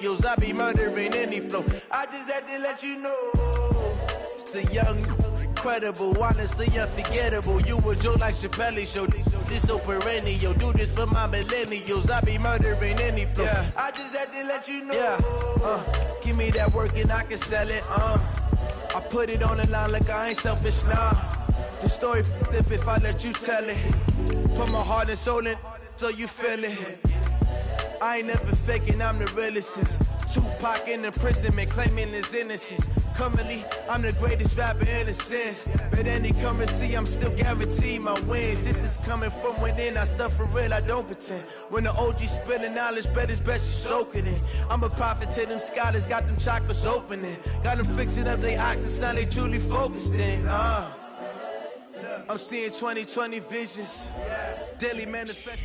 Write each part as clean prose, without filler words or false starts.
millennials. I be murdering any flow. I just had to let you know. It's the young, incredible, honestly unforgettable. You a joke like Chappelle Show. This so perennial. Do this for my millennials. I be murdering any flow. Yeah. I just had to let you know. Yeah. Give me that work and I can sell it. I put it on the line like I ain't selfish, nah. The story flip if I let you tell it. Put my heart and soul in so you feel it. I ain't never faking, I'm the realest since Tupac in imprisonment, claiming his innocence. Currently, I'm the greatest rapper in a sense. But any currency, I'm still guaranteed my wins. This is coming from within, I stuff for real, I don't pretend. When the OG spilling knowledge, bet it's best you soak it in. I'm a prophet to them scholars, got them chakras opening. Got them fixing up they octaves, now they truly focused in. I'm seeing 2020 visions, daily manifest.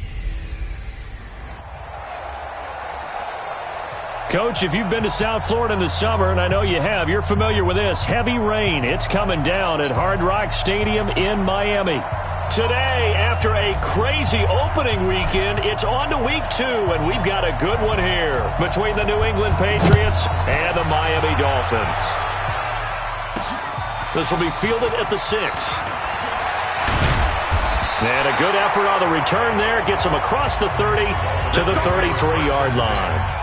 Coach, if you've been to South Florida in the summer, and I know you have, you're familiar with this. Heavy rain. It's coming down at Hard Rock Stadium in Miami. Today, after a crazy opening weekend, it's on to week 2, and we've got a good one here between the New England Patriots and the Miami Dolphins. This will be fielded at the 6. And a good effort on the return there. Gets them across the 30 to the 33-yard line.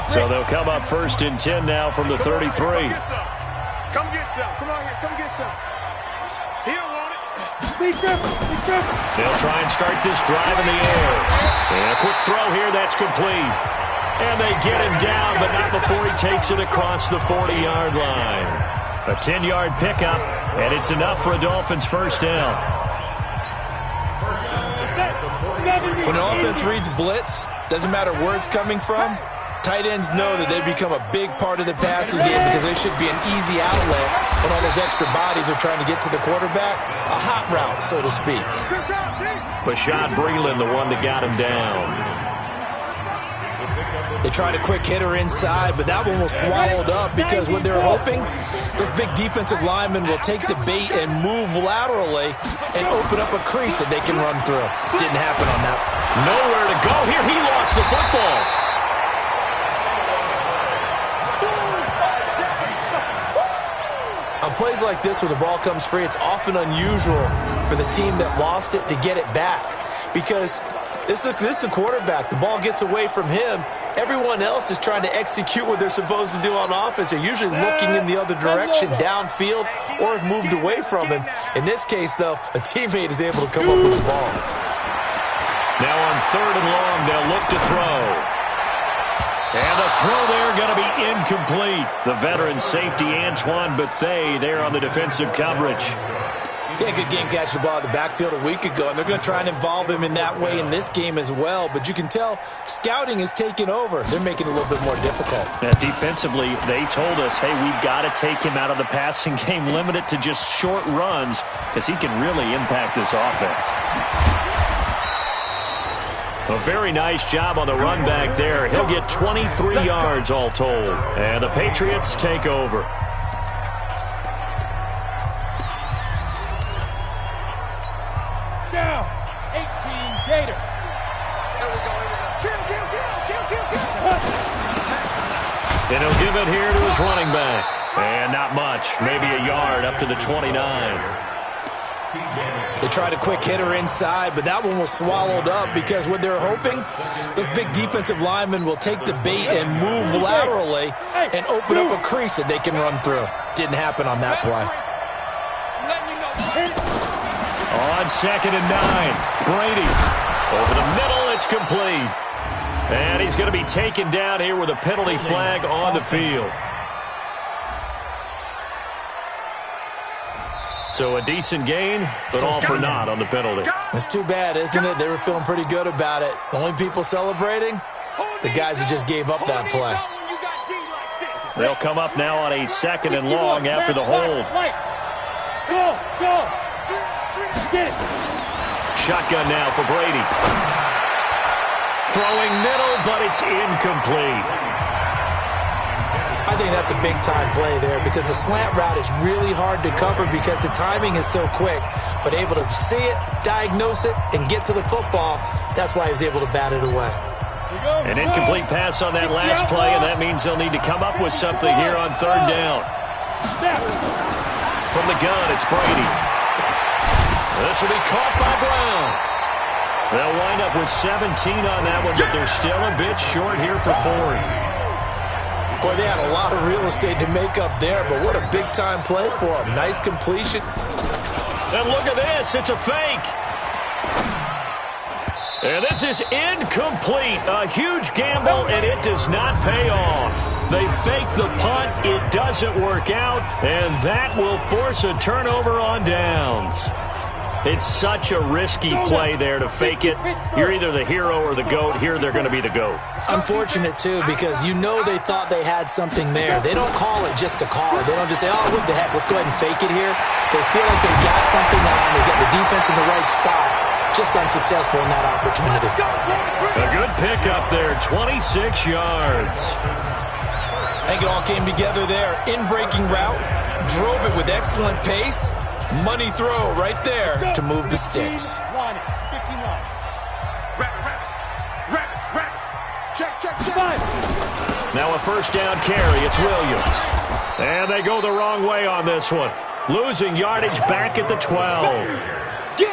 So they'll come up 1st and 10 now from the 33. Come get some. Come on here. Come get some. He don't want it. Be careful. They'll try and start this drive in the air. And a quick throw here. That's complete. And they get him down, but not before he takes it across the 40-yard line. A 10-yard pickup, and it's enough for a Dolphins first down. When an offense reads blitz, doesn't matter where it's coming from, tight ends know that they become a big part of the passing game because they should be an easy outlet when all those extra bodies are trying to get to the quarterback. A hot route, so to speak. Bashad Breeland, the one that got him down. They tried a quick hitter inside, but that one was swallowed up because what they're hoping, those big defensive linemen will take the bait and move laterally and open up a crease that they can run through. Didn't happen on that. Nowhere to go here. He lost the football. On plays like this where the ball comes free, it's often unusual for the team that lost it to get it back because this is a quarterback. The ball gets away from him. Everyone else is trying to execute what they're supposed to do on offense. They're usually looking in the other direction, downfield, or have moved away from him. In this case, though, a teammate is able to come up with the ball. Now on 3rd and long, they'll look to throw. And the throw there going to be incomplete. The veteran safety Antoine Bethea there on the defensive coverage. Yeah, good game catching the ball in the backfield a week ago, and they're going to try and involve him in that way in this game as well. But you can tell scouting is taking over. They're making it a little bit more difficult. Defensively, they told us, hey, we've got to take him out of the passing game, limit it to just short runs because he can really impact this offense. A very nice job on the run back there. He'll get 23 yards all told. And the Patriots take over. Down. 18 Gator. Here we go. And he'll give it here to his running back. And not much. Maybe a yard up to the 29. They tried a quick hitter inside, but that one was swallowed up because what they're hoping, those big defensive linemen will take the bait and move laterally and open up a crease that they can run through. Didn't happen on that play. On 2nd and 9, Brady. Over the middle, it's complete. And he's going to be taken down here with a penalty flag on the field. So a decent gain, but all for naught on the penalty. It's too bad, isn't it? They were feeling pretty good about it. The only people celebrating, the guys who just gave up that play. They'll come up now on a 2nd and long after the hold. Shotgun now for Brady. Throwing middle, but it's incomplete. I think that's a big-time play there because the slant route is really hard to cover because the timing is so quick. But able to see it, diagnose it, and get to the football, that's why he was able to bat it away. An incomplete pass on that last play, and that means they'll need to come up with something here on third down. From the gun, it's Brady. This will be caught by Brown. They'll wind up with 17 on that one, but they're still a bit short here for fourth. Boy, they had a lot of real estate to make up there, but what a big-time play for them. Nice completion. And look at this. It's a fake. And this is incomplete. A huge gamble, and it does not pay off. They fake the punt. It doesn't work out, and that will force a turnover on downs. It's such a risky play there to fake it. You're either the hero or the GOAT. Here they're going to be the GOAT. Unfortunate, too, because you know they thought they had something there. They don't call it just to call it. They don't just say, oh, what the heck, let's go ahead and fake it here. They feel like they got something on. They got the defense in the right spot. Just unsuccessful in that opportunity. A good pickup there, 26 yards. I think it all came together there. In-breaking route, drove it with excellent pace. Money throw right there to move the sticks. Now a first down carry. It's Williams. And they go the wrong way on this one. Losing yardage back at the 12.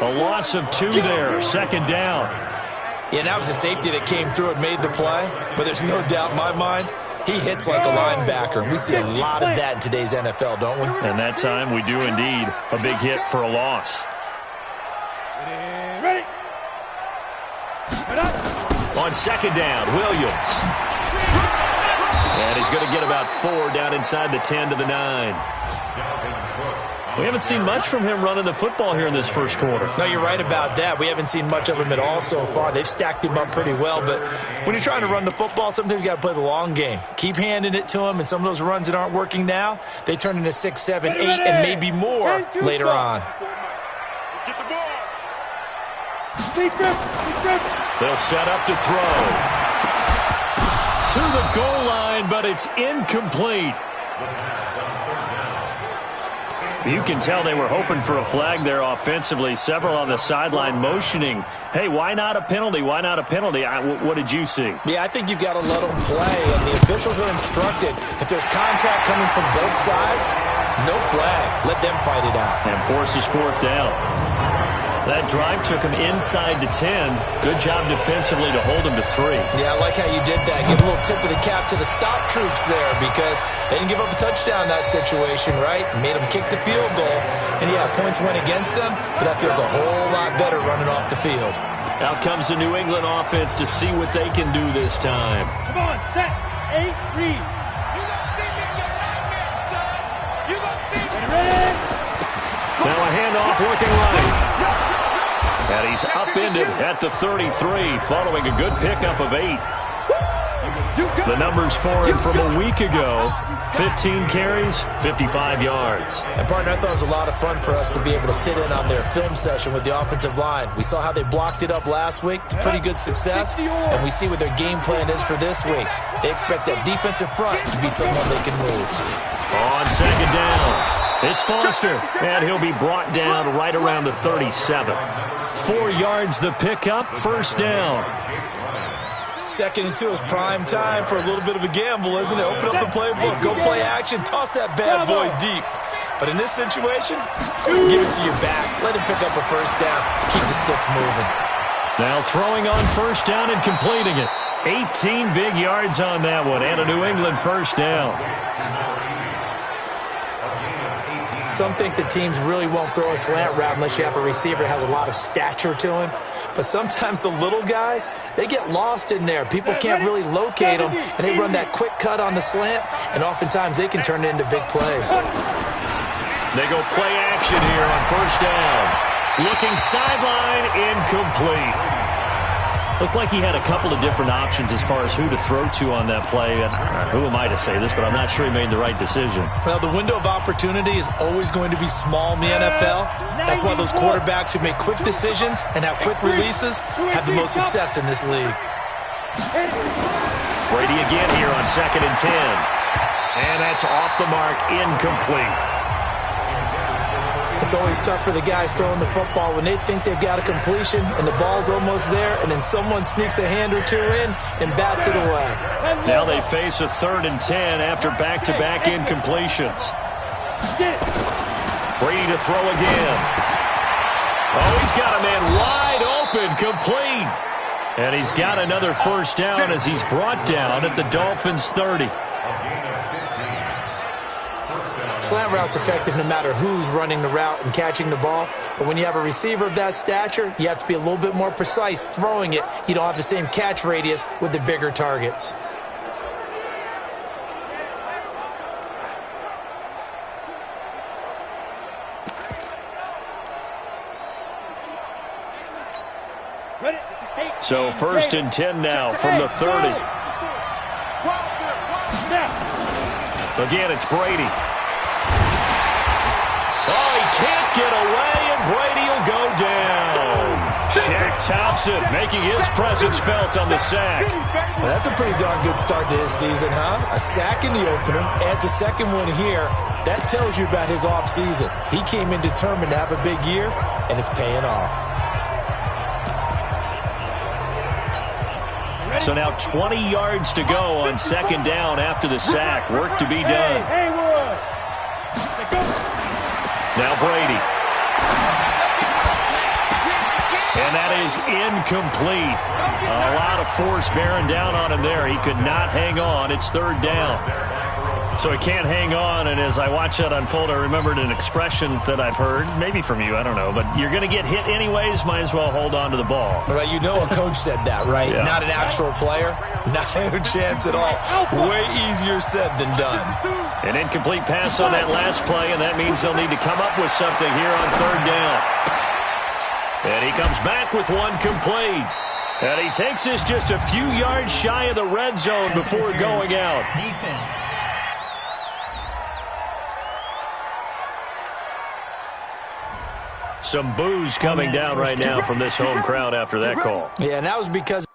A loss of 2 there. Second down. Yeah, that was a safety that came through and made the play. But there's no doubt in my mind, he hits like a linebacker. We see a lot of that in today's NFL, don't we? And that time we do indeed. A big hit for a loss. Ready. On second down, Williams. And he's going to get about 4 down inside the 10 to the 9. We haven't seen much from him running the football here in this first quarter. No, you're right about that. We haven't seen much of him at all so far. They've stacked him up pretty well, but when you're trying to run the football, sometimes you got to play the long game. Keep handing it to him, and some of those runs that aren't working now, they turn into 6, 7, 8, and maybe more later on. Get the ball. They'll set up to throw. To the goal line, but it's incomplete. You can tell they were hoping for a flag there offensively. Several on the sideline motioning, hey, why not a penalty? Why not a penalty? What did you see? Yeah, I think you've got to let them play, and the officials are instructed. If there's contact coming from both sides, no flag. Let them fight it out. And forces fourth down. That drive took him inside the 10. Good job defensively to hold him to 3. Yeah, I like how you did that. Give a little tip of the cap to the stop troops there because they didn't give up a touchdown in that situation, right? Made them kick the field goal. And, yeah, points went against them, but that feels a whole lot better running off the field. Out comes the New England offense to see what they can do this time. Come on, set, 8, read. Now a handoff looking right. And he's upended at the 33 following a good pickup of 8. The numbers for him from a week ago, 15 carries, 55 yards. And, partner, I thought it was a lot of fun for us to be able to sit in on their film session with the offensive line. We saw how they blocked it up last week. It's pretty good success, and we see what their game plan is for this week. They expect that defensive front to be someone they can move. On second down. It's Foster, and he'll be brought down right around the 37. 4 yards the pickup, first down. 2nd and 2 is prime time for a little bit of a gamble, isn't it? Open up the playbook, go play action, toss that bad boy deep. But in this situation, give it to your back. Let him pick up a first down. Keep the sticks moving. Now throwing on first down and completing it. 18 big yards on that one, and a New England first down. Some think the teams really won't throw a slant route unless you have a receiver that has a lot of stature to him. But sometimes the little guys, they get lost in there. People can't really locate them, and they run that quick cut on the slant, and oftentimes they can turn it into big plays. They go play action here on first down. Looking sideline, incomplete. Looked like he had a couple of different options as far as who to throw to on that play. And who am I to say this, but I'm not sure he made the right decision. Well, the window of opportunity is always going to be small in the NFL. That's why those quarterbacks who make quick decisions and have quick releases have the most success in this league. Brady again here on 2nd and 10. And that's off the mark, incomplete. It's always tough for the guys throwing the football when they think they've got a completion and the ball's almost there, and then someone sneaks a hand or two in and bats it away. Now they face a 3rd and 10 after back-to-back incompletions. Brady to throw again. Oh, he's got a man wide open, complete. And he's got another first down as he's brought down at the Dolphins' 30. Slant route's effective no matter who's running the route and catching the ball. But when you have a receiver of that stature, you have to be a little bit more precise throwing it. You don't have the same catch radius with the bigger targets. So 1st and 10 now from the 30. Again, it's Brady. Oh, he can't get away, and Brady will go down. Shaq Thompson making his presence felt on the sack. Well, that's a pretty darn good start to his season, huh? A sack in the opener, adds a second one here. That tells you about his offseason. He came in determined to have a big year, and it's paying off. So now 20 yards to go on 2nd down after the sack. Work to be done. Now Brady. And that is incomplete. A lot of force bearing down on him there. He could not hang on. It's 3rd down. So he can't hang on, and as I watch that unfold, I remembered an expression that I've heard, maybe from you, I don't know, but you're going to get hit anyways, might as well hold on to the ball. Well, you know a coach said that, right? Yeah. Not an actual player. No chance at all. Way easier said than done. An incomplete pass on that last play, and that means they'll need to come up with something here on 3rd down. And he comes back with one complete. And he takes this just a few yards shy of the red zone before going out. Defense. Some boos coming down right now from this home crowd after that call. Yeah, and that was because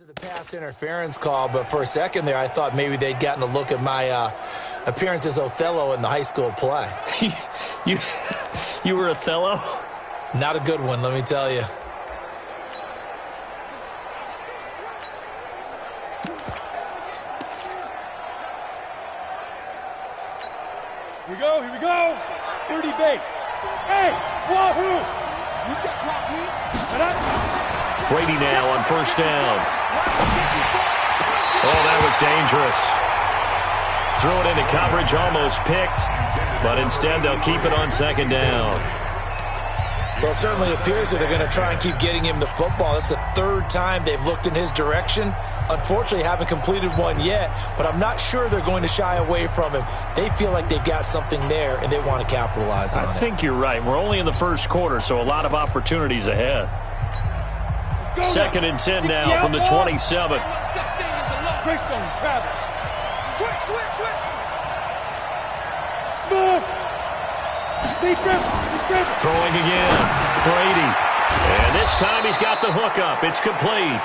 the pass interference call, but for a second there I thought maybe they'd gotten a look at my appearance as Othello in the high school play. You were Othello? Not a good one, let me tell you. Here we go. 30 base. Hey, wahoo! You got blocked me. Brady now on 1st down. Oh, that was dangerous. Threw it into coverage, almost picked, but instead they'll keep it on 2nd down. Well, it certainly appears that they're going to try and keep getting him the football. That's the 3rd time they've looked in his direction. Unfortunately, haven't completed one yet, but I'm not sure they're going to shy away from him. They feel like they've got something there, and they want to capitalize on it. I think you're right. We're only in the 1st quarter, so a lot of opportunities ahead. 2nd and 10 now from the 27. Throwing again. Brady. And this time he's got the hook up. It's complete.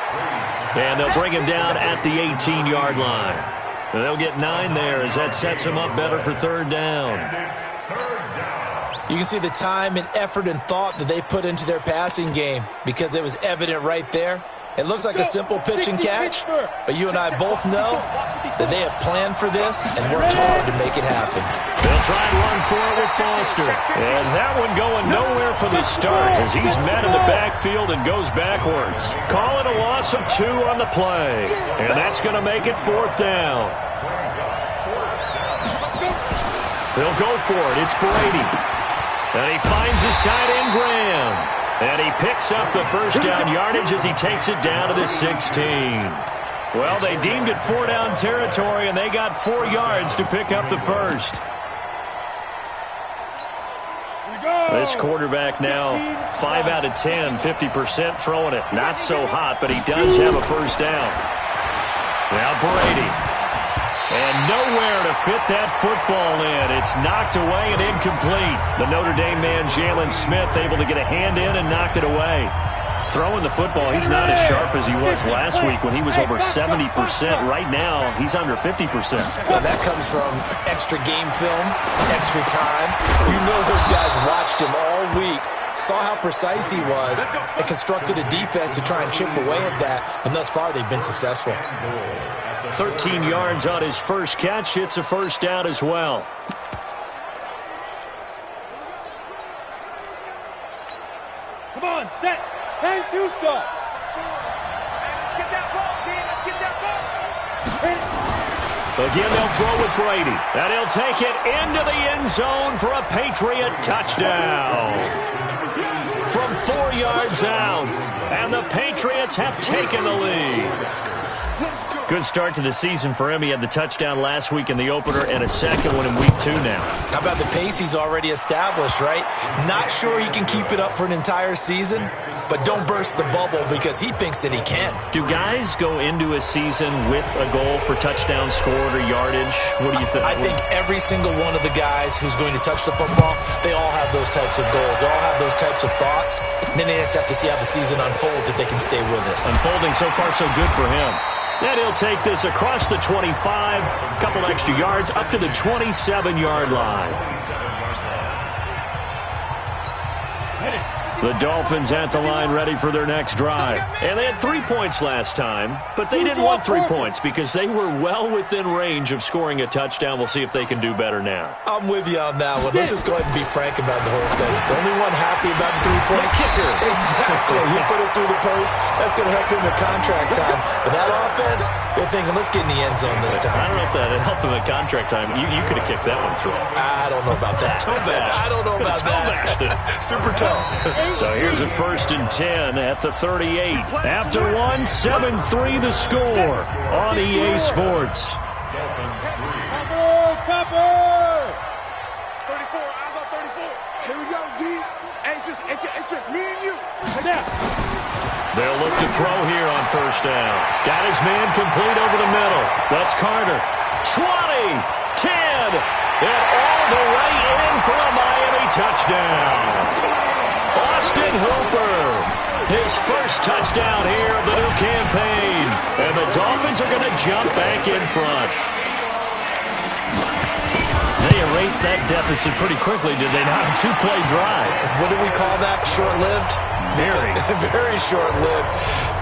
And they'll bring him down at the 18-yard line. And they'll get 9 there as that sets him up better for 3rd down. You can see the time and effort and thought that they put into their passing game because it was evident right there. It looks like a simple pitch and catch, but you and I both know that they have planned for this and worked hard to make it happen. They'll try and run for it with Foster. And that one going nowhere from the start as he's met in the backfield and goes backwards. Call it a loss of 2 on the play. And that's going to make it 4th down. They'll go for it. It's Brady. And he finds his tight end, Graham. And he picks up the first down yardage as he takes it down to the 16. Well, they deemed it 4-down territory, and they got 4 yards to pick up the first. This quarterback now 5 out of 10, 50% throwing it. Not so hot, but he does have a first down. Now Brady. And nowhere to fit that football in. It's knocked away and incomplete. The Notre Dame man, Jalen Smith, able to get a hand in and knock it away. Throwing the football, he's not as sharp as he was last week when he was over 70%. Right now, he's under 50%. Well, that comes from extra game film, extra time. You know those guys watched him all week, saw how precise he was, and constructed a defense to try and chip away at that, and thus far they've been successful. 13 yards on his first catch. It's a first down as well. Come on, set. 10-2 stop. Get that ball, Dan. Let's get that ball. Again, they'll throw with Brady. And he'll take it into the end zone for a Patriot touchdown. From 4 yards out. And the Patriots have taken the lead. Good start to the season for him. He had the touchdown last week in the opener and a second one in week 2 now. How about the pace he's already established, right? Not sure he can keep it up for an entire season, but don't burst the bubble because he thinks that he can. Do guys go into a season with a goal for touchdown scored or yardage? What do you think? I think every single one of the guys who's going to touch the football, they all have those types of goals. They all have those types of thoughts. And then they just have to see how the season unfolds if they can stay with it. Unfolding so far so good for him. And he'll take this across the 25, a couple extra yards, up to the 27-yard line. The Dolphins at the line ready for their next drive. And they had 3 points last time, but they didn't want 3 points because they were well within range of scoring a touchdown. We'll see if they can do better now. I'm with you on that one. Let's just go ahead and be frank about the whole thing. The only one happy about the 3-point kicker. Exactly. You put it through the post. That's going to help him at contract time. But that offense, they're thinking, let's get in the end zone this time. I don't know if that helped him at contract time. You could have kicked that one through. I don't know about that. I don't know about that. Super toe. So here's a 1st and 10 at the 38. After one, 7-3 the score on EA Sports. Topper! 34, eyes on 34. Here we go, D. It's just me and you. They'll look to throw here on 1st down. Got his man complete over the middle. That's Carter. 20, 10, and all the way in for a Miami touchdown. Austin Hooper, his first touchdown here of the new campaign. And the Dolphins are going to jump back in front. They erased that deficit pretty quickly, did they not? A 2-play drive. What do we call that? Short-lived? Very. Very short-lived.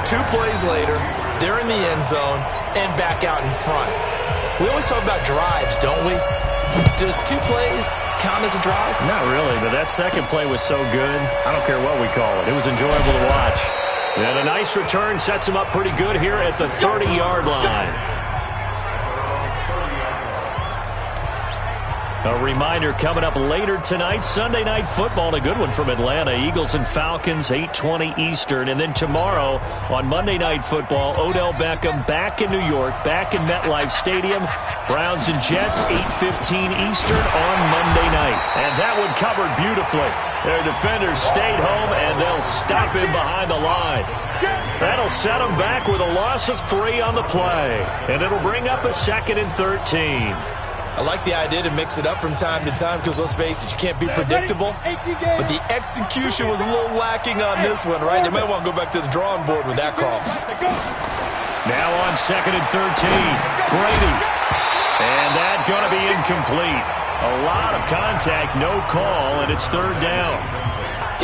2 plays later, they're in the end zone and back out in front. We always talk about drives, don't we? Does 2 plays count as a drive? Not really, but that second play was so good. I don't care what we call it. It was enjoyable to watch. And a nice return sets him up pretty good here at the 30-yard line. A reminder coming up later tonight, Sunday Night Football, a good one from Atlanta. Eagles and Falcons, 8:20 Eastern. And then tomorrow on Monday Night Football, Odell Beckham back in New York, back in MetLife Stadium. Browns and Jets, 8:15 Eastern on Monday night. And that one covered beautifully. Their defenders stayed home, and they'll stop him behind the line. That'll set them back with a loss of 3 on the play. And it'll bring up a 2nd and 13. I like the idea to mix it up from time to time because, let's face it, you can't be predictable. But the execution was a little lacking on this one, right? They might want to go back to the drawing board with that call. Now on 2nd and 13, Brady. And that's going to be incomplete. A lot of contact, no call, and it's 3rd down.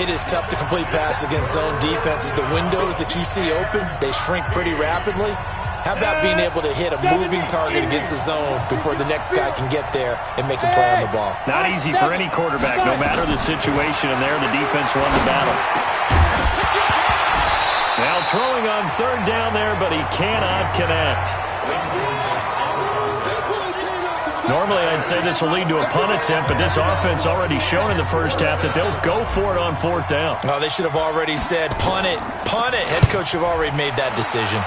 It is tough to complete passes against zone defenses. The windows that you see open, they shrink pretty rapidly. How about being able to hit a moving target against a zone before the next guy can get there and make a play on the ball? Not easy for any quarterback, no matter the situation, and there the defense won the battle. Now throwing on 3rd down there, but he cannot connect. Normally I'd say this will lead to a punt attempt, but this offense already shown in the first half that they'll go for it on 4th down. Oh, they should have already said, punt it, punt it. Head coach should have already made that decision.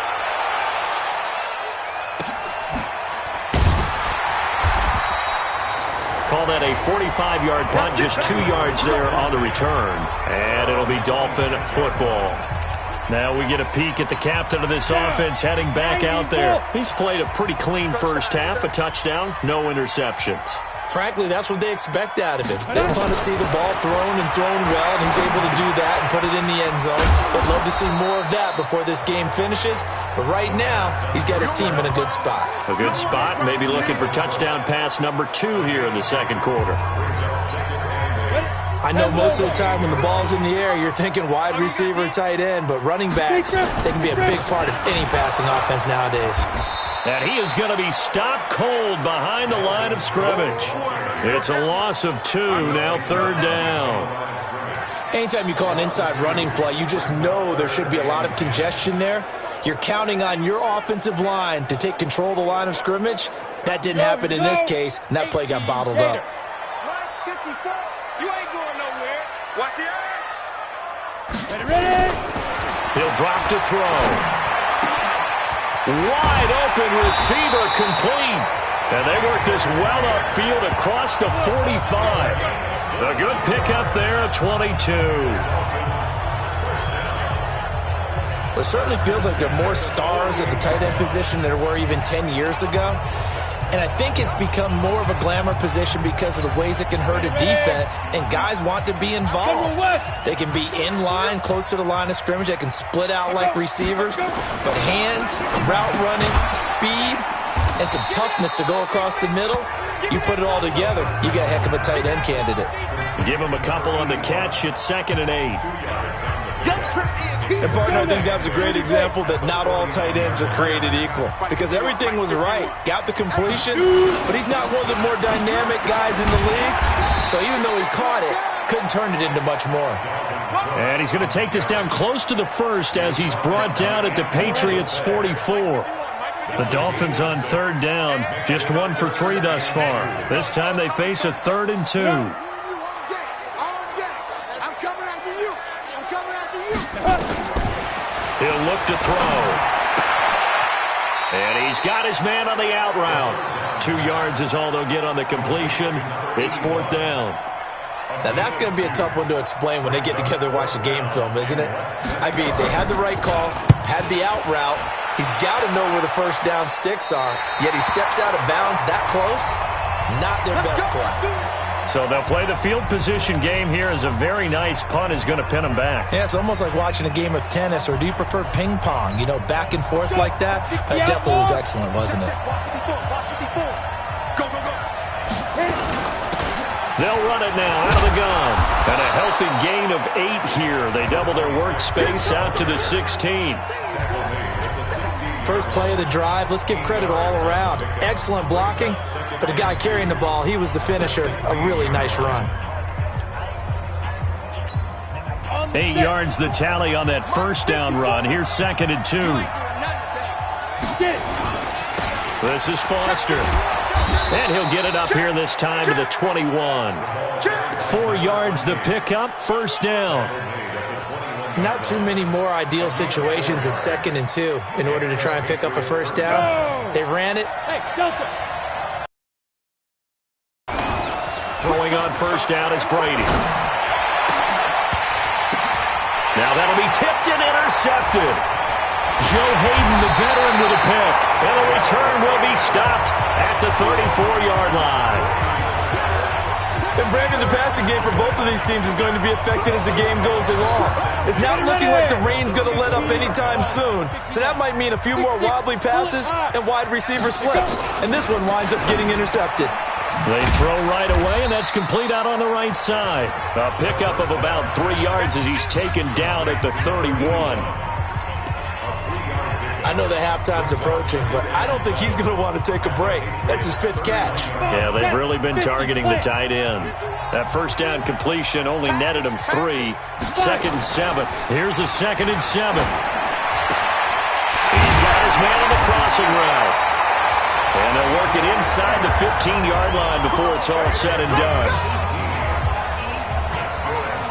Call that a 45-yard punt, just 2 yards there on the return. And it'll be Dolphin football. Now we get a peek at the captain of this offense heading back out there. He's played a pretty clean first half, a touchdown, no interceptions. Frankly, that's what they expect out of him. They want to see the ball thrown and thrown well, and he's able to do that and put it in the end zone. They'd love to see more of that before this game finishes. But right now, he's got his team in a good spot. A good spot, maybe looking for touchdown pass number 2 here in the second quarter. I know most of the time when the ball's in the air, you're thinking wide receiver, tight end, but running backs, they can be a big part of any passing offense nowadays. And he is going to be stopped cold behind the line of scrimmage. It's a loss of 2, now third down. Anytime you call an inside running play, you just know there should be a lot of congestion there. You're counting on your offensive line to take control of the line of scrimmage. That didn't happen in this case, and that play got bottled up. You ain't going nowhere. Watch the eye. Ready? He'll drop to throw. Wide open receiver complete. And they work this well upfield across the 45. A good pickup there at 22. Well, it certainly feels like there are more stars at the tight end position than there were even 10 years ago. And I think it's become more of a glamour position because of the ways it can hurt a defense, and guys want to be involved. They can be in line, close to the line of scrimmage. They can split out like receivers. But hands, route running, speed, and some toughness to go across the middle, you put it all together, you got a heck of a tight end candidate. Give him a couple on the catch. It's 2nd and 8. And, partner, I think that's a great example that not all tight ends are created equal, because everything was right. Got the completion, but he's not one of the more dynamic guys in the league. So even though he caught it, couldn't turn it into much more. And he's going to take this down close to the first as he's brought down at the Patriots' 44. The Dolphins on third down, just 1 for 3 thus far. This time they face a 3rd and 2. He'll look to throw. And he's got his man on the out route. 2 yards is all they'll get on the completion. It's 4th down. Now, that's going to be a tough one to explain when they get together and watch the game film, isn't it? I mean, they had the right call, had the out route. He's got to know where the first down sticks are, yet he steps out of bounds that close. Not their best play. So they'll play the field position game here as a very nice punt is going to pin them back. Yeah, it's almost like watching a game of tennis, or do you prefer ping pong? You know, back and forth like that? That definitely was excellent, wasn't it? They'll run it now out of the gun. And a healthy gain of 8 here. They double their workspace out to the 16. First play of the drive, let's give credit all around. Excellent blocking, but the guy carrying the ball, he was the finisher. A really nice run. 8 yards the tally on that first down run. Here's 2nd and 2. This is Foster. And he'll get it up here this time to the 21. 4 yards the pickup, first down. Not too many more ideal situations at 2nd and 2 in order to try and pick up a first down. They ran it. Throwing on first down is Brady. Now that'll be tipped and intercepted. Joe Hayden, the veteran, with a pick. And the return will be stopped at the 34-yard line. And Brandon, the passing game for both of these teams is going to be affected as the game goes along. It's not looking like the rain's going to let up anytime soon. So that might mean a few more wobbly passes and wide receiver slips. And this one winds up getting intercepted. They throw right away, and that's complete out on the right side. A pickup of about 3 yards as he's taken down at the 31. I know the halftime's approaching, but I don't think he's going to want to take a break. That's his 5th catch. Yeah, they've really been targeting the tight end. That first down completion only netted him 3. 2nd and 7. Here's a 2nd and 7. He's got his man on the crossing route. And they'll work it inside the 15-yard line before it's all said and done.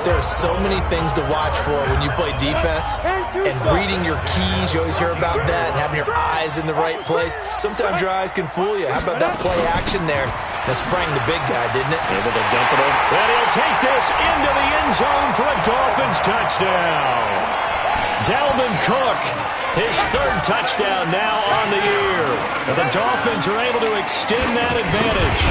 There are so many things to watch for when you play defense, and reading your keys, you always hear about that, and having your eyes in the right place. Sometimes your eyes can fool you. How about that play action there? That sprang the big guy, didn't it? Able to dump it over. And he'll take this into the end zone for a Dolphins touchdown. Dalvin Cook, his third touchdown now on the year. And the Dolphins are able to extend that advantage.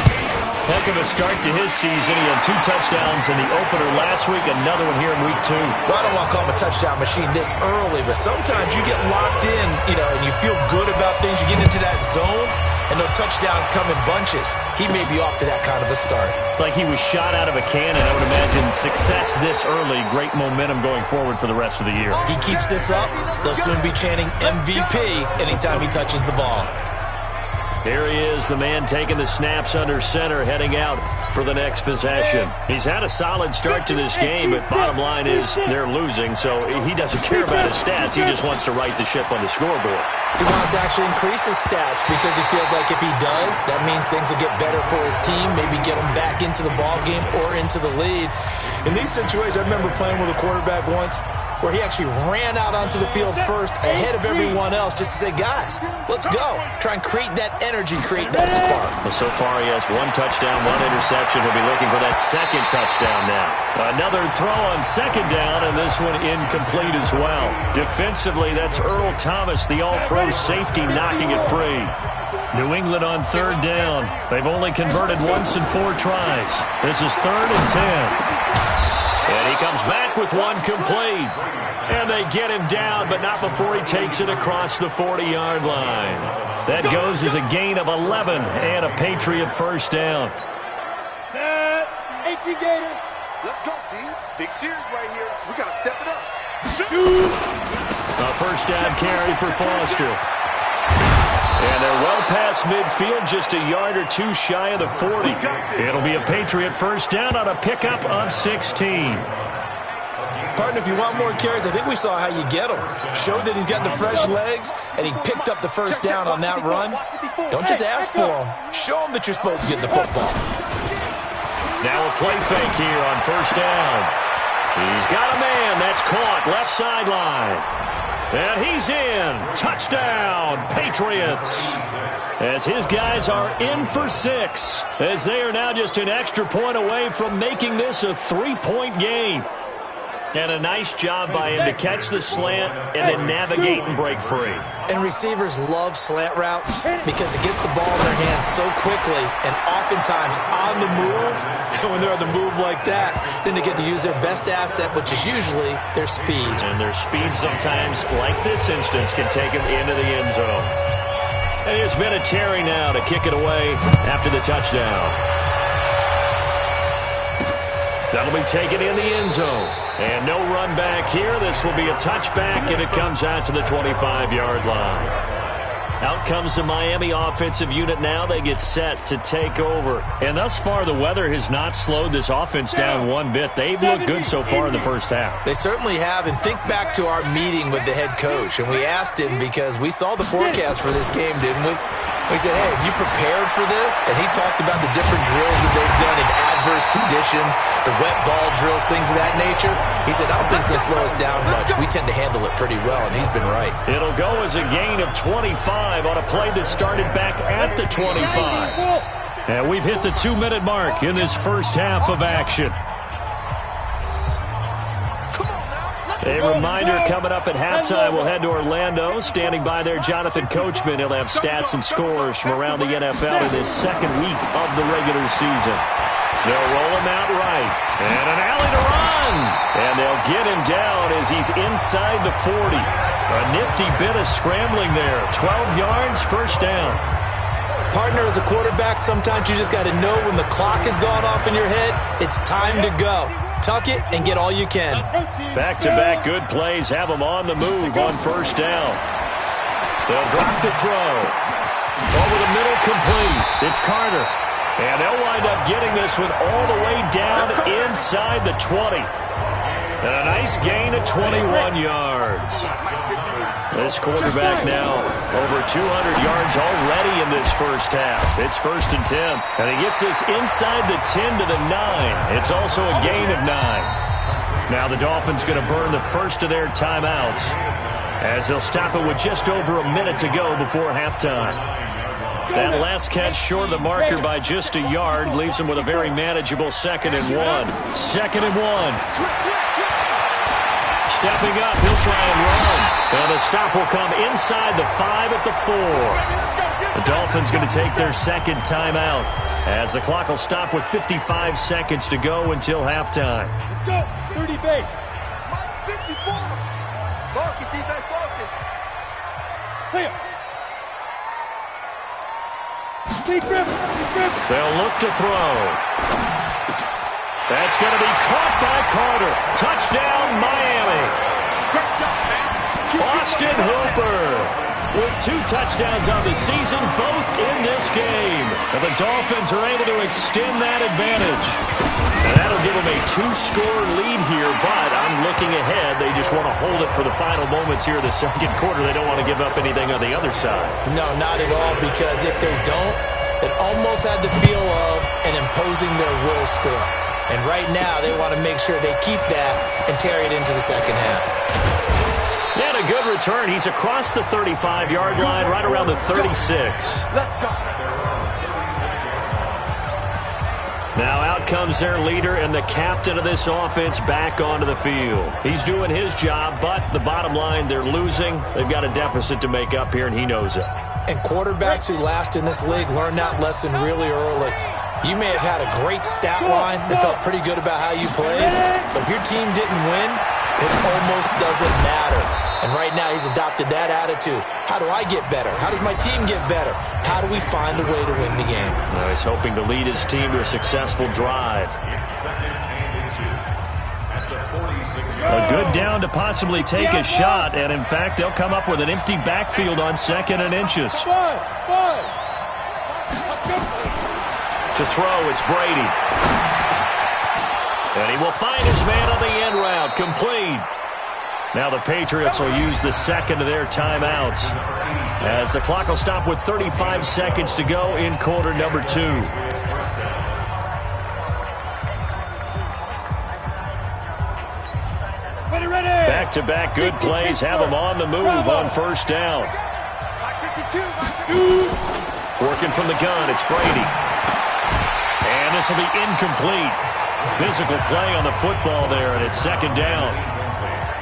Heck of a start to his season. He had 2 touchdowns in the opener last week, another one here in week 2. Well, I don't want to call him a touchdown machine this early, but sometimes you get locked in, and you feel good about things. You get into that zone, and those touchdowns come in bunches. He may be off to that kind of a start. It's like he was shot out of a cannon. I would imagine success this early, great momentum going forward for the rest of the year. He keeps this up, they'll soon be chanting MVP anytime he touches the ball. Here he is, the man taking the snaps under center, heading out for the next possession. He's had a solid start to this game, but bottom line is they're losing, so he doesn't care about his stats. He just wants to right the ship on the scoreboard. He wants to actually increase his stats because he feels like if he does, that means things will get better for his team, maybe get him back into the ball game or into the lead. In these situations, I remember playing with a quarterback once where he actually ran out onto the field first ahead of everyone else just to say, guys, let's go. Try and create that energy, create that spark. Well, so far he has 1 touchdown, 1 interception. He'll be looking for that second touchdown now. Another throw on second down, and this one incomplete as well. Defensively, that's Earl Thomas, the all-pro safety, knocking it free. New England on third down. They've only converted once in 4 tries. This is 3rd and 10. And he comes back with 1 complete. And they get him down, but not before he takes it across the 40-yard line. That goes as a gain of 11 and a Patriot first down. Set. 18 Gators. Let's go, team. Big series right here, so we got to step it up. Shoot. A first down carry for Foster. And they're well past midfield, just a yard or 2 shy of the 40. It'll be a Patriot first down on a pickup of 16. Partner, if you want more carries, I think we saw how you get him. Showed that he's got the fresh legs, and he picked up the first down on that run. Don't just ask for him. Show him that you're supposed to get the football. Now a play fake here on first down. He's got a man. That's caught left sideline. And he's in. Touchdown, Patriots. As his guys are in for 6. As they are now just an extra point away from making this a 3-point game. And a nice job by him to catch the slant and then navigate and break free. And receivers love slant routes because it gets the ball in their hands so quickly and oftentimes on the move. And when they're on the move like that, then they get to use their best asset, which is usually their speed. And their speed sometimes, like this instance, can take them into the end zone. And it's Vinatieri now to kick it away after the touchdown. That'll be taken in the end zone. And no run back here. This will be a touchback, and it comes out to the 25-yard line. Out comes the Miami offensive unit now. They get set to take over. And thus far, the weather has not slowed this offense down one bit. They've looked good so far in the first half. They certainly have. And think back to our meeting with the head coach. And we asked him because we saw the forecast for this game, didn't we? We said, hey, have you prepared for this? And he talked about the different drills that they've done in adverse conditions, the wet ball drills, things of that nature. He said, I don't think it's going to slow us down much. We tend to handle it pretty well, and he's been right. It'll go as a gain of 25 on a play that started back at the 25. And we've hit the 2-minute mark in this first half of action. A reminder coming up at halftime, we'll head to Orlando. Standing by there, Jonathan Coachman. He'll have stats and scores from around the NFL in his second week of the regular season. They'll roll him out right. And an alley to run. And they'll get him down as he's inside the 40. A nifty bit of scrambling there. 12 yards, first down. Partner, as a quarterback, sometimes you just got to know when the clock has gone off in your head, it's time to go. Tuck it and get all you can. Back-to-back good plays have them on the move on first down. They'll drop the throw. Over the middle, complete. It's Carter. And they'll wind up getting this one all the way down inside the 20. And a nice gain of 21 yards. This quarterback now over 200 yards already in this first half. It's 1st and 10. And he gets this inside the 10 to the 9. It's also a gain of 9. Now the Dolphins going to burn the first of their timeouts as they'll stop it with just over a minute to go before halftime. That last catch short of the marker by just a yard leaves them with a very manageable 2nd and 1. 2nd and 1. Stepping up, he'll try and run. And the stop will come inside the 5 at the 4. The Dolphins going to take their second timeout as the clock will stop with 55 seconds to go until halftime. Let's go. 30 base. 54. Focus, defense, focus. Clear. Deep grip. They'll look to throw. That's going to be caught by Carter. Touchdown, Miami. Great job, man. Austin Hooper with 2 touchdowns on the season, both in this game. And the Dolphins are able to extend that advantage. And that'll give them a 2-score lead here, but I'm looking ahead. They just want to hold it for the final moments here in the second quarter. They don't want to give up anything on the other side. No, not at all, because if they don't, it almost had the feel of an imposing their will score. And right now, they want to make sure they keep that and carry it into the second half. And a good return. He's across the 35-yard line, right around the 36. Let's go. Now out comes their leader and the captain of this offense back onto the field. He's doing his job, but the bottom line, they're losing. They've got a deficit to make up here, and he knows it. And quarterbacks who last in this league learn that lesson really early. You may have had a great stat line and felt pretty good about how you played, but if your team didn't win, it almost doesn't matter. And right now he's adopted that attitude. How do I get better? How does my team get better? How do we find a way to win the game? Now he's hoping to lead his team to a successful drive. A good down to possibly take a shot, and in fact, they'll come up with an empty backfield on 2nd and inches. To throw, it's Brady. And he will find his man on the end route, complete. Now the Patriots will use the second of their timeouts as the clock will stop with 35 seconds to go in quarter number 2. Back-to-back good plays have them on the move on first down. Working from the gun, it's Brady. And this will be incomplete. Physical play on the football there, and it's second down.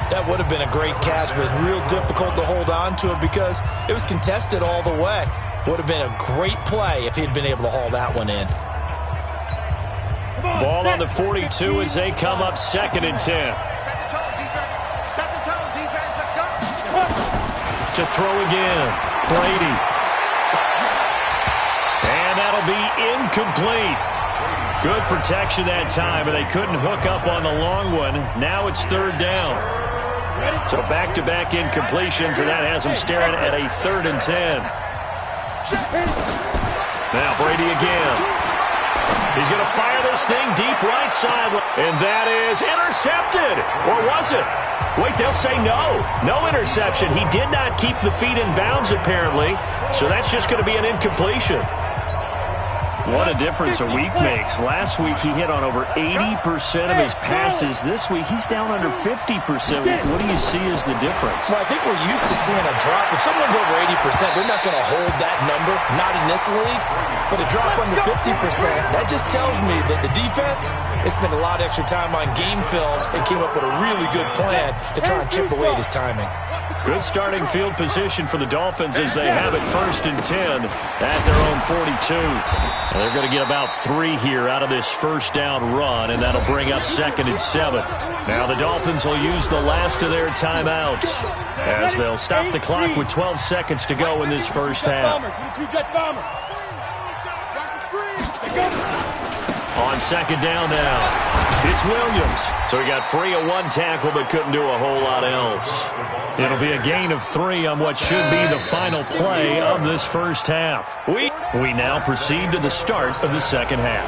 That would have been a great catch, but it was real difficult to hold on to it because it was contested all the way. Would have been a great play if he'd been able to haul that one in. Ball on the 42 as they come up 2nd and 10. Set the tone, defense. Let's go. To throw again, Brady. And that'll be incomplete. Good protection that time, but they couldn't hook up on the long one. Now it's 3rd down. So back-to-back incompletions, and that has them staring at a 3rd and 10. Now Brady again. He's going to fire this thing deep right side. And that is intercepted. Or was it? Wait, they'll say no. No interception. He did not keep the feet in bounds, apparently. So that's just going to be an incompletion. What a difference a week makes. Last week he hit on over 80% of his passes. This week he's down under 50%. What do you see as the difference? Well, I think we're used to seeing a drop. If someone's over 80%, they're not going to hold that number. Not in this league. But a drop under 50%, that just tells me that the defense has spent a lot of extra time on game films and came up with a really good plan to try and chip away at his timing. Good starting field position for the Dolphins as they have it 1st and 10 at their own 42. And they're going to get about 3 here out of this first down run, and that'll bring up 2nd and 7. Now the Dolphins will use the last of their timeouts as they'll stop the clock with 12 seconds to go in this first half. On 2nd down now, it's Williams. So he got free of 1 tackle but couldn't do a whole lot else. It'll be a gain of 3 on what should be the final play of this first half. We now proceed to the start of the second half.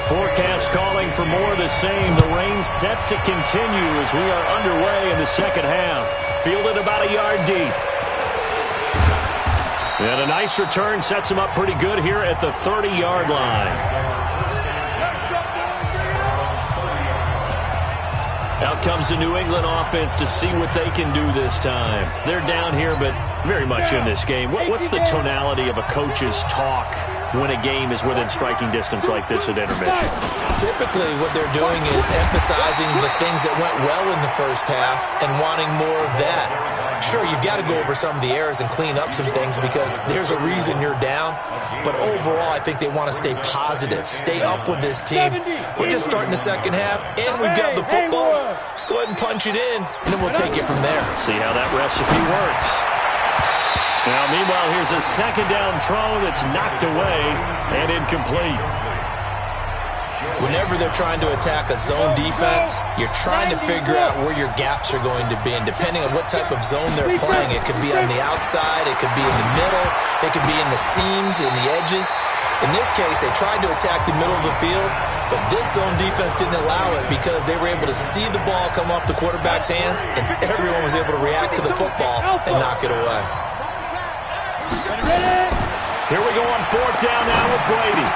Forecast calling for more of the same. The rain set to continue as we are underway in the second half. Fielded about a yard deep. And a nice return sets him up pretty good here at the 30-yard line. Out comes the New England offense to see what they can do this time. They're down here, but very much in this game. What's the tonality of a coach's talk when a game is within striking distance like this at intermission? Typically, what they're doing is emphasizing the things that went well in the first half and wanting more of that. Sure, you've got to go over some of the errors and clean up some things because there's a reason you're down. But overall, I think they want to stay positive, stay up with this team. We're just starting the second half, and we've got the football. Let's go ahead and punch it in, and then we'll take it from there. See how that recipe works. Now, meanwhile, here's a second down throw that's knocked away and incomplete. Whenever they're trying to attack a zone defense, you're trying to figure out where your gaps are going to be. And depending on what type of zone they're playing, it could be on the outside, it could be in the middle, it could be in the seams, in the edges. In this case, they tried to attack the middle of the field, but this zone defense didn't allow it because they were able to see the ball come off the quarterback's hands, and everyone was able to react to the football and knock it away. Here we go on fourth down now with Brady.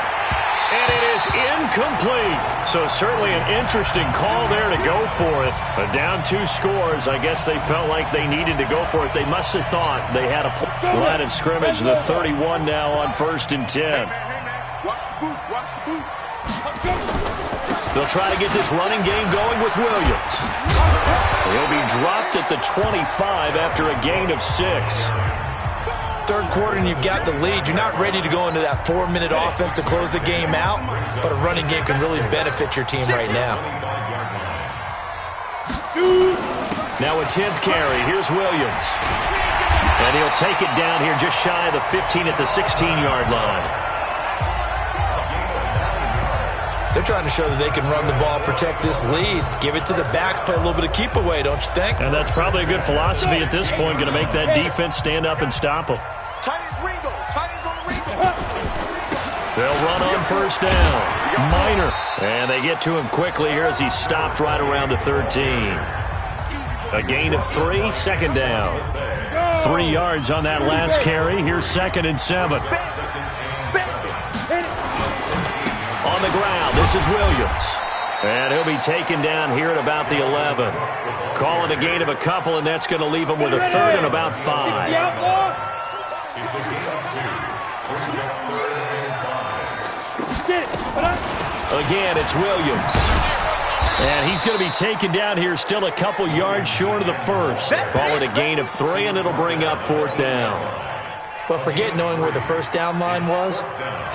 And it is incomplete. So certainly an interesting call there to go for it. But down 2 scores, I guess they felt like they needed to go for it. They must have thought they had a line of scrimmage. The 31 now on 1st and 10. They'll try to get this running game going with Williams. He'll be dropped at the 25 after a gain of 6. Third quarter and you've got the lead. You're not ready to go into that 4-minute offense to close the game out, but a running game can really benefit your team right now. Now a 10th carry. Here's Williams. And he'll take it down here just shy of the 15 at the 16-yard line. They're trying to show that they can run the ball, protect this lead, give it to the backs, play a little bit of keep away, don't you think? And that's probably a good philosophy at this point, going to make that defense stand up and stop them. They'll run on first down. Minor. And they get to him quickly here as he stopped right around the 13. A gain of 3, second down. 3 yards on that last carry. Here's 2nd and 7. On the ground, this is Williams. And he'll be taken down here at about the 11. Call it a gain of a couple, and that's going to leave him with a 3rd and about 5. Again, it's Williams. And he's going to be taken down here still a couple yards short of the 1st. Call it a gain of 3, and it'll bring up 4th down. But forget knowing where the first down line was.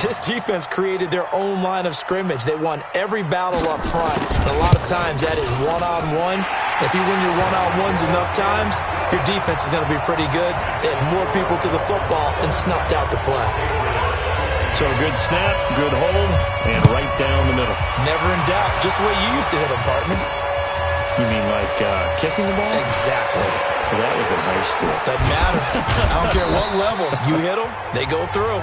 This defense created their own line of scrimmage. They won every battle up front. And a lot of times that is one-on-one. If you win your one-on-ones enough times, your defense is going to be pretty good. They had more people to the football and snuffed out the play. So a good snap, good hold, and right down the middle. Never in doubt. Just the way you used to hit them, partner. You mean like kicking the ball? Exactly. So that was in high school. Doesn't matter. I don't care what level. You hit them, they go through.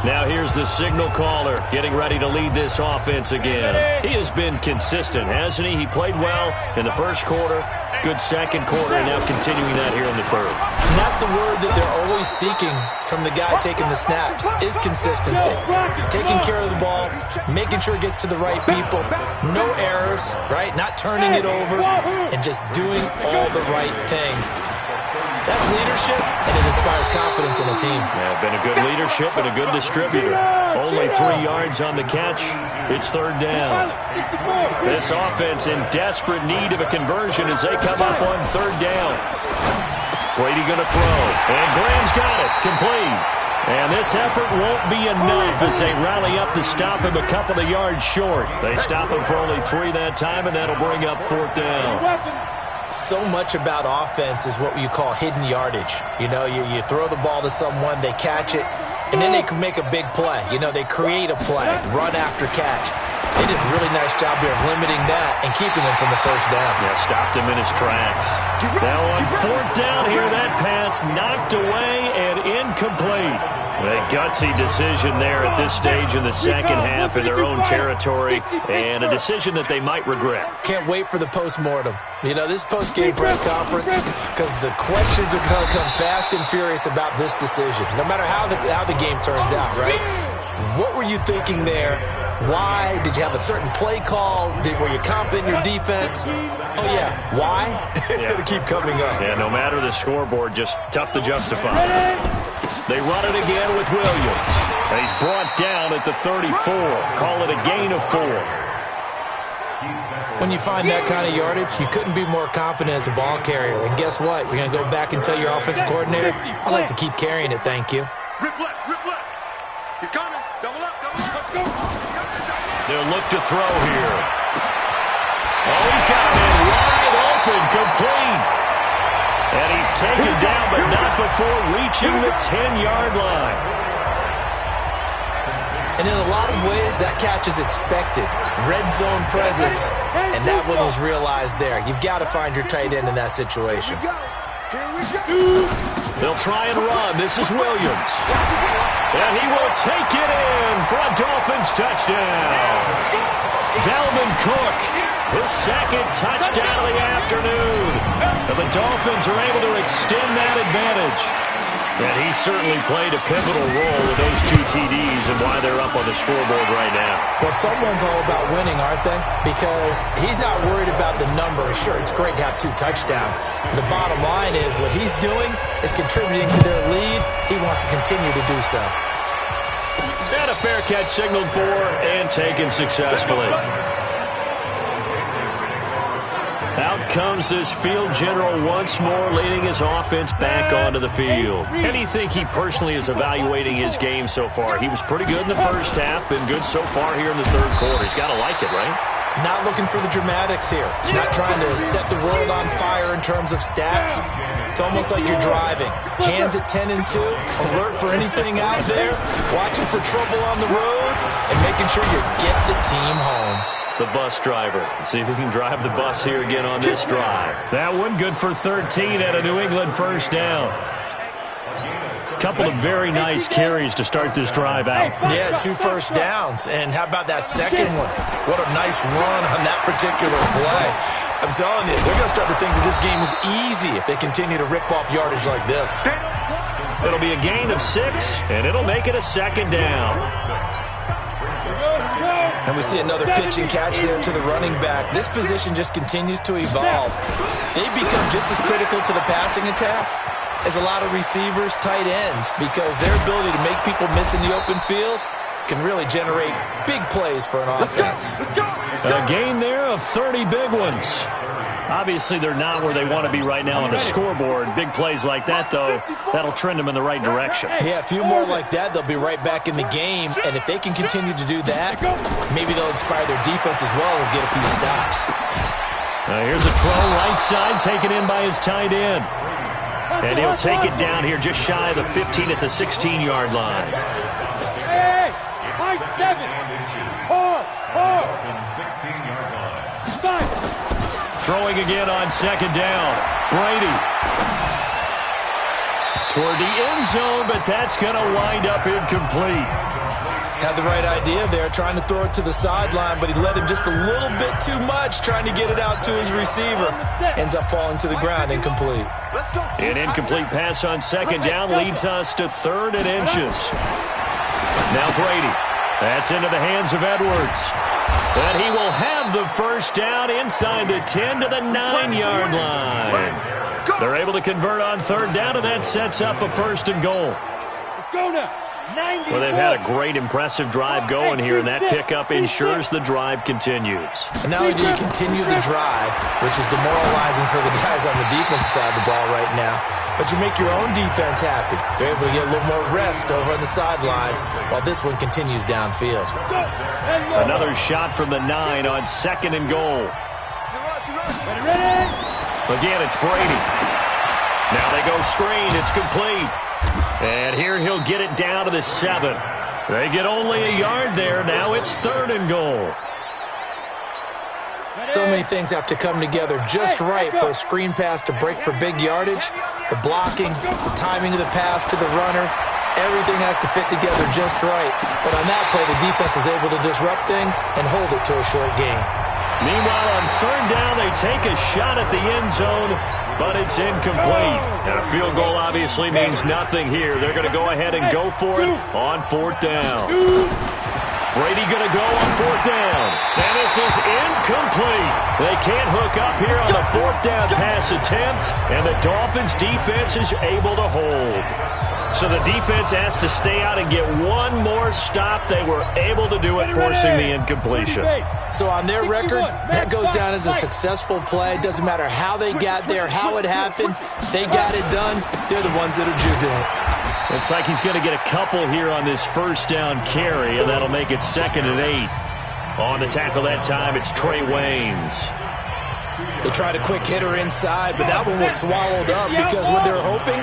Now here's the signal caller getting ready to lead this offense again. He has been consistent, hasn't he? He played well in the first quarter, good second quarter, and now continuing that here in the third. And that's the word that they're always seeking from the guy taking the snaps, is consistency. Taking care of the ball, making sure it gets to the right people, no errors, right? Not turning it over, and just doing all the right things. That's leadership, and it inspires confidence in a team. Yeah, been a good leadership and a good distributor. Only 3 yards on the catch. It's 3rd down. This offense in desperate need of a conversion as they come up on 3rd down. Brady going to throw, and Graham's got it, complete. And this effort won't be enough as they rally up to stop him a couple of yards short. They stop him for only 3 that time, and that'll bring up 4th down. So much about offense is what you call hidden yardage. You know, you throw the ball to someone, they catch it, and then they can make a big play. You know, they create a play, run after catch. They did a really nice job here of limiting that and keeping him from the first down. Yeah, stopped him in his tracks. Now on 4th down here, that pass knocked away and incomplete. A gutsy decision there at this stage in the second half in their own territory, and a decision that they might regret. Can't wait for the postmortem. You know, this post-game press conference, because the questions are going to come fast and furious about this decision, no matter how the game turns out, right? What were you thinking there? Why? Did you have a certain play call? Were you confident in your defense? Oh, yeah. Why? It's going to keep coming up. Yeah, no matter the scoreboard, just tough to justify. They run it again with Williams. And he's brought down at the 34. Call it a gain of 4. When you find that kind of yardage, you couldn't be more confident as a ball carrier. And guess what? You're going to go back and tell your offensive coordinator, I'd like to keep carrying it, thank you. Rip left, rip left. He's coming. Double up, double up. Let's go. They'll look to throw here. Oh, he's got him in wide open, complete. And he's taken down, but not before reaching the 10-yard line. And in a lot of ways, that catch is expected. Red zone presence, and that one was realized there. You've got to find your tight end in that situation. Here we go. They'll try and run. This is Williams. And he will take it in for a Dolphins touchdown. Dalvin Cook, his second touchdown of the afternoon. And the Dolphins are able to extend that advantage. And he certainly played a pivotal role with those 2 TDs and why they're up on the scoreboard right now. Well, someone's all about winning, aren't they? Because he's not worried about the number. Sure, it's great to have 2 touchdowns. But the bottom line is what he's doing is contributing to their lead. He wants to continue to do so. And a fair catch signaled for and taken successfully. Out comes this field general once more, leading his offense back onto the field. How do you think he personally is evaluating his game so far? He was pretty good in the first half, been good so far here in the third quarter. He's got to like it, right? Not looking for the dramatics here. Not trying to set the world on fire in terms of stats. It's almost like you're driving. Hands at 10 and 2, alert for anything out there, watching for trouble on the road, and making sure you get the team home. The bus driver. See if he can drive the bus here again on this drive. That one good for 13 at a New England first down. Couple of very nice carries to start this drive out. Yeah, 2 first downs. And how about that second one? What a nice run on that particular play. I'm telling you, they're going to start to think that this game is easy if they continue to rip off yardage like this. It'll be a gain of 6, and it'll make it a second down. And we see another pitch and catch there to the running back. This position just continues to evolve. They become just as critical to the passing attack as a lot of receivers, tight ends, because their ability to make people miss in the open field can really generate big plays for an offense. A gain there of 30 big ones. Obviously, they're not where they want to be right now on the scoreboard. Big plays like that, though, that'll trend them in the right direction. Yeah, a few more like that, they'll be right back in the game. And if they can continue to do that, maybe they'll inspire their defense as well and get a few stops. Here's a throw right side, taken in by his tight end. And he'll take it down here just shy of the 15 at the 16-yard line. Hey, 7. 4. 16-yard line. 5. Throwing again on second down. Brady. Toward the end zone, but that's going to wind up incomplete. Had the right idea there, trying to throw it to the sideline, but he led him just a little bit too much, trying to get it out to his receiver. Ends up falling to the ground, incomplete. An incomplete pass on second down leads us to 3rd and inches. Now Brady. That's into the hands of Edwards. And he will have the first down inside the 10 to the 9-yard line. They're able to convert on 3rd down, and that sets up a 1st and goal. Let's go now. Well, they've had a great, impressive drive going here, and that pickup ensures the drive continues. And not only do you continue the drive, which is demoralizing for the guys on the defense side of the ball right now, but you make your own defense happy. They're able to get a little more rest over on the sidelines while this one continues downfield. Another shot from the 9 on 2nd and goal. Again, it's Brady. Now they go screen. It's complete. And here he'll get it down to the 7. They get only a yard there. Now it's 3rd and goal. So many things have to come together just right for a screen pass to break for big yardage. The blocking, the timing of the pass to the runner, everything has to fit together just right. But on that play, the defense was able to disrupt things and hold it to a short gain. Meanwhile, on 3rd down, they take a shot at the end zone, but it's incomplete. And a field goal obviously means nothing here. They're going to go ahead and go for it on 4th down. Brady going to go on 4th down. And this is incomplete. They can't hook up here on the 4th down pass attempt, and the Dolphins defense is able to hold. So the defense has to stay out and get one more stop. They were able to do it, forcing the incompletion. So on their record, that goes down as a successful play. Doesn't matter how they got there, how it happened. They got it done. They're the ones that are jubilant. Looks like he's going to get a couple here on this 1st down carry, and that'll make it 2nd and 8. On the tackle that time, it's Trey Waynes. They tried a quick hitter inside, but that one was swallowed up because when they're hoping,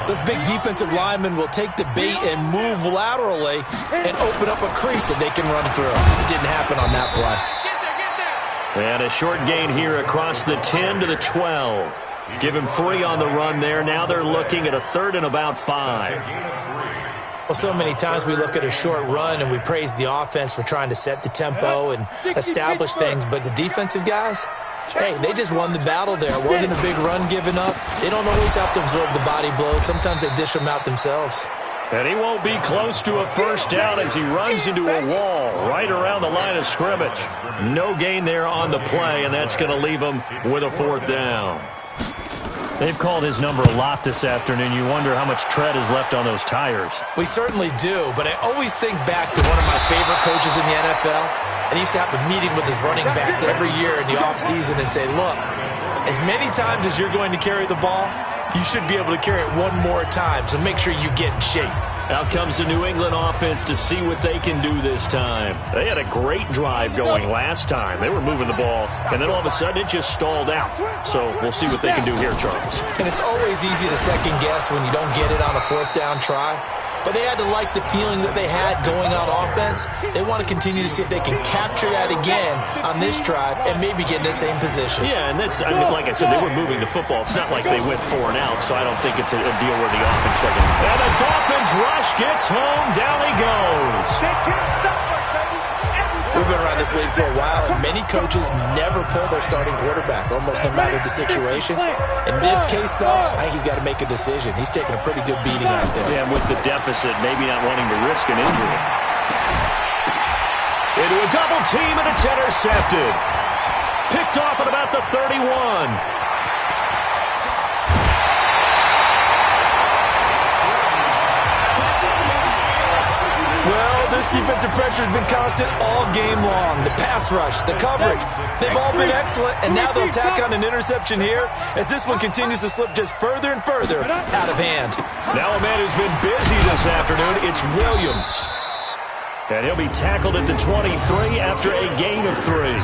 those big defensive linemen will take the bait and move laterally and open up a crease that they can run through. It didn't happen on that play. And a short gain here across the 10 to the 12. Give him 3 on the run there. Now they're looking at a 3rd and about 5. Well, so many times we look at a short run and we praise the offense for trying to set the tempo and establish things, but the defensive guys, hey, they just won the battle there. It wasn't a big run given up. They don't always have to absorb the body blows. Sometimes they dish them out themselves. And he won't be close to a 1st down as he runs into a wall right around the line of scrimmage. No gain there on the play, and that's going to leave him with a 4th down. They've called his number a lot this afternoon. You wonder how much tread is left on those tires. We certainly do, but I always think back to one of my favorite coaches in the NFL. And he used to have a meeting with his running backs every year in the offseason and say, look, as many times as you're going to carry the ball, you should be able to carry it one more time, so make sure you get in shape. Out comes the New England offense to see what they can do this time. They had a great drive going last time. They were moving the ball, and then all of a sudden it just stalled out. So we'll see what they can do here, Charles. And it's always easy to second guess when you don't get it on a 4th down try. But they had to like the feeling that they had going on offense. They want to continue to see if they can capture that again on this drive and maybe get in the same position. Yeah, and that's, I mean, like I said, they were moving the football. It's not like they went 4 and out, so I don't think it's a deal where the offense doesn't. And the Dolphins rush gets home. Down he goes. They can't stop us, baby. We've been around this league for a while, and many coaches never pull their starting quarterback, almost no matter the situation. In this case, though, I think he's got to make a decision. He's taking a pretty good beating out there. Yeah, with the deficit, maybe not wanting to risk an injury. Into a double team, and it's intercepted. Picked off at about the 31. Well, this defensive pressure has been constant all game long. The pass rush, the coverage, they've all been excellent, and now they'll tack on an interception here as this one continues to slip just further and further out of hand. Now a man who's been busy this afternoon, it's Williams. And he'll be tackled at the 23 after a gain of 3.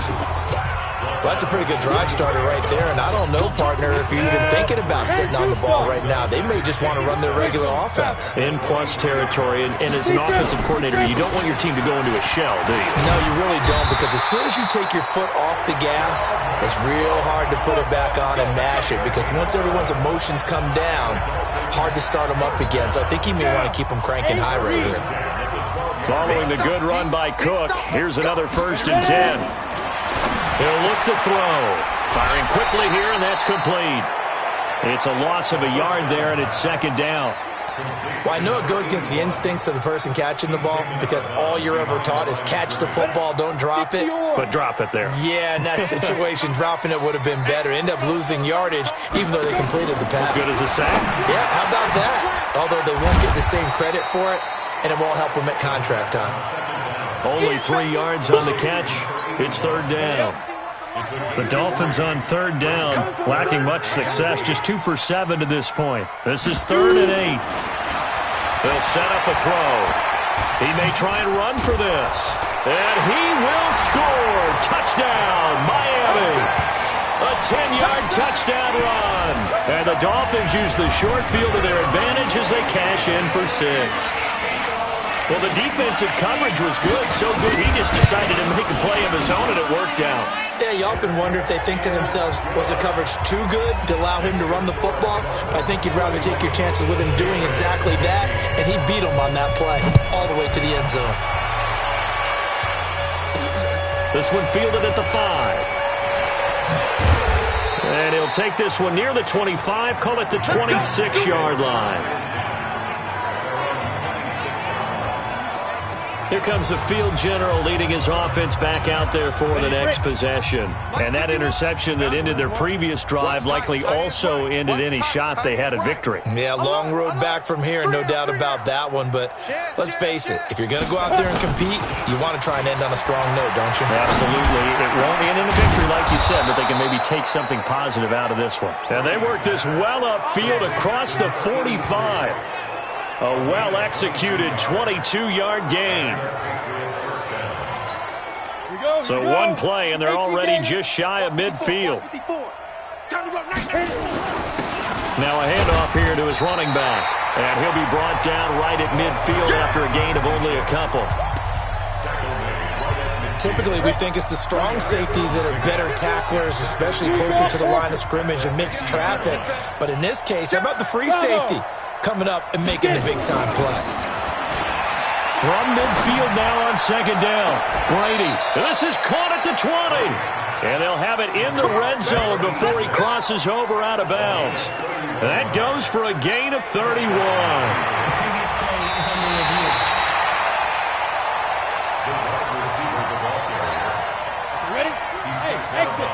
Well, that's a pretty good drive starter right there, and I don't know, partner, if you're even thinking about sitting on the ball right now. They may just want to run their regular offense. In plus territory, and as an offensive coordinator, you don't want your team to go into a shell, do you? No, you really don't, because as soon as you take your foot off the gas, it's real hard to put it back on and mash it, because once everyone's emotions come down, hard to start them up again. So I think he may want to keep them cranking high right here. Following the good run by Cook, here's another 1st and 10. He'll look to throw. Firing quickly here, and that's complete. It's a loss of a yard there, and it's 2nd down. Well, I know it goes against the instincts of the person catching the ball because all you're ever taught is catch the football, don't drop it. But drop it there. Yeah, in that situation, dropping it would have been better. End up losing yardage, even though they completed the pass. As good as a sack? Yeah, how about that? Although they won't get the same credit for it, and it won't help them at contract time. Only 3 yards on the catch. It's 3rd down. The Dolphins on 3rd down, lacking much success, just 2 for 7 to this point. This is 3rd and 8. They'll set up a throw. He may try and run for this. And he will score. Touchdown, Miami. A 10-yard touchdown run. And the Dolphins use the short field to their advantage as they cash in for 6. Well, the defensive coverage was good, so good he just decided to make a play of his own, and it worked out. Yeah, you often wonder if they think to themselves, was the coverage too good to allow him to run the football? I think you'd rather take your chances with him doing exactly that, and he beat him on that play all the way to the end zone. This one fielded at the 5. And he'll take this one near the 25, call it the 26-yard line. Here comes the field general leading his offense back out there for the next possession. And that interception that ended their previous drive likely also ended any shot they had at victory. Yeah, long road back from here, no doubt about that one. But let's face it, if you're going to go out there and compete, you want to try and end on a strong note, don't you? Absolutely. It won't end in a victory like you said, but they can maybe take something positive out of this one. And they work this well upfield across the 45. A well-executed 22-yard gain. So one play, and they're already just shy of midfield. Now a handoff here to his running back. And he'll be brought down right at midfield after a gain of only a couple. Typically, we think it's the strong safeties that are better tacklers, especially closer to the line of scrimmage amidst traffic. But in this case, how about the free safety coming up and making the big-time play? From midfield now on second down. Brady, this is caught at the 20. And they'll have it in the red zone before he crosses over out of bounds. That goes for a gain of 31. Previous play is under review. Ready? Hey, exit.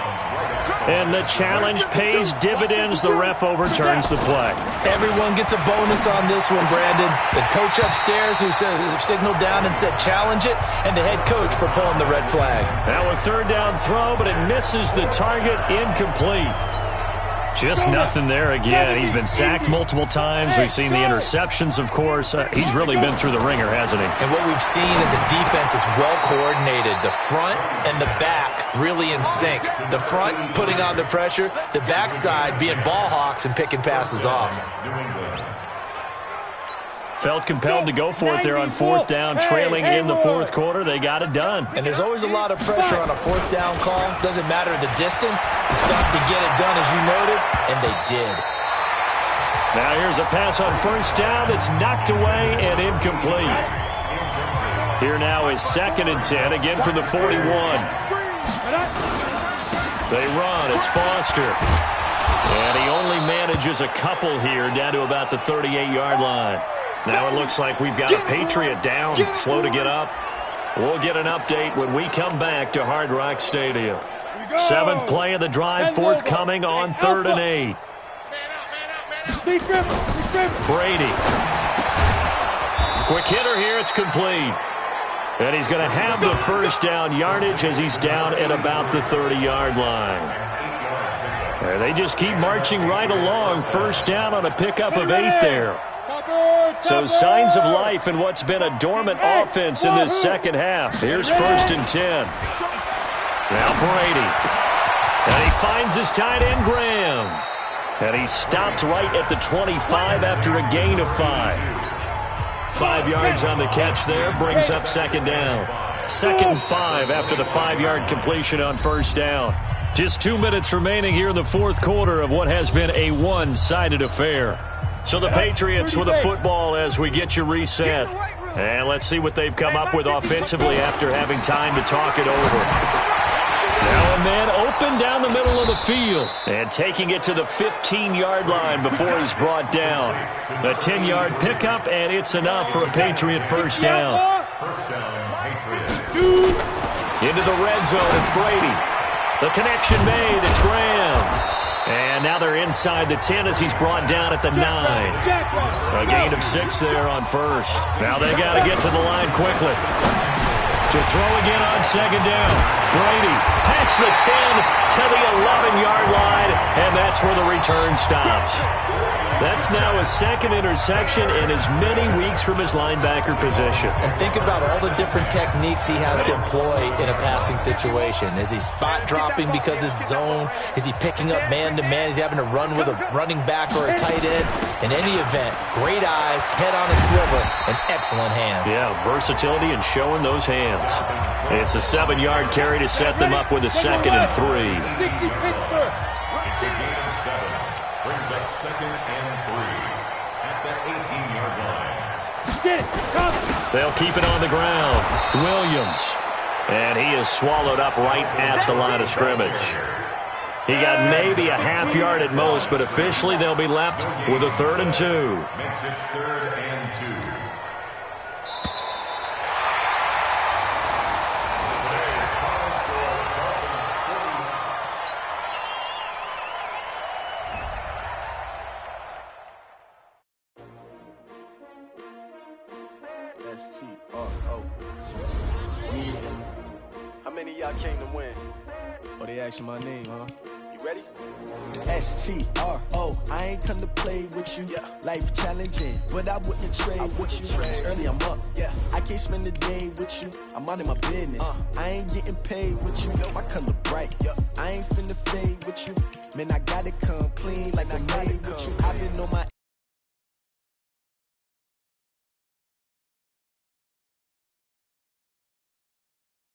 And the challenge pays dividends. The ref overturns the play. Everyone gets a bonus on this one, Brandon. The coach upstairs who signaled down and said challenge it, and the head coach for pulling the red flag. Now a third down throw, but it misses the target, incomplete. Just nothing there again. He's been sacked multiple times. We've seen the interceptions, of course. He's really been through the ringer, hasn't he? And what we've seen is a defense that's well coordinated. The front and the back really in sync. The front putting on the pressure, the backside being ball hawks and picking passes off. Felt compelled to go for it there on fourth down, trailing in the fourth quarter. They got it done. And there's always a lot of pressure on a fourth down call. Doesn't matter the distance. You stop to get it done, as you noted, and they did. Now here's a pass on first down that's knocked away and incomplete. Here now is 2nd and 10, again from the 41. They run. It's Foster. And he only manages a couple here down to about the 38-yard line. Now it looks like we've got a Patriot down, slow to get up. We'll get an update when we come back to Hard Rock Stadium. 7th play of the drive forthcoming on 3rd and 8. Brady. Quick hitter here, it's complete. And he's going to have the first down yardage as he's down at about the 30-yard line. And they just keep marching right along. First down on a pickup of 8 there. So signs of life in what's been a dormant offense in this second half. Here's 1st and 10. Now Brady. And he finds his tight end, Graham. And he stopped right at the 25 after a gain of 5. 5 yards on the catch there, brings up 2nd down. 2nd and 5 after the 5-yard completion on first down. Just 2 minutes remaining here in the fourth quarter of what has been a one-sided affair. So the Patriots with the football as we get you reset. And let's see what they've come up with offensively after having time to talk it over. Now a man open down the middle of the field. And taking it to the 15-yard line before he's brought down. A 10-yard pickup, and it's enough for a Patriot first down. Into the red zone, it's Brady. The connection made, it's Graham. And now they're inside the 10 as he's brought down at the 9. A gain of 6 there on first. Now they got to get to the line quickly. To throw again on second down. Brady past the 10 to the 11-yard line, and that's where the return stops. That's now his 2nd interception in as many weeks from his linebacker position. And think about all the different techniques he has to employ in a passing situation. Is he spot dropping because it's zone? Is he picking up man-to-man? Is he having to run with a running back or a tight end? In any event, great eyes, head on a swivel, and excellent hands. Yeah, versatility and showing those hands. It's a 7-yard carry to set them up with a 2nd and 3. Brings up 2nd and 3 at the 18-yard line. They'll keep it on the ground. Williams. And he is swallowed up right at the line of scrimmage. He got maybe a half yard at most, but officially they'll be left with a 3rd and 2. Makes it 3rd and 2. many of y'all came to win? Oh, they asking my name, huh? You ready? STRO, I ain't come to play with you. Life challenging, but I wouldn't trade with you. It's early, I'm up. I can't spend the day with you. I'm out of my business. I ain't getting paid with you. My color bright. I ain't finna fade with you. Man, I gotta come clean like I made with you.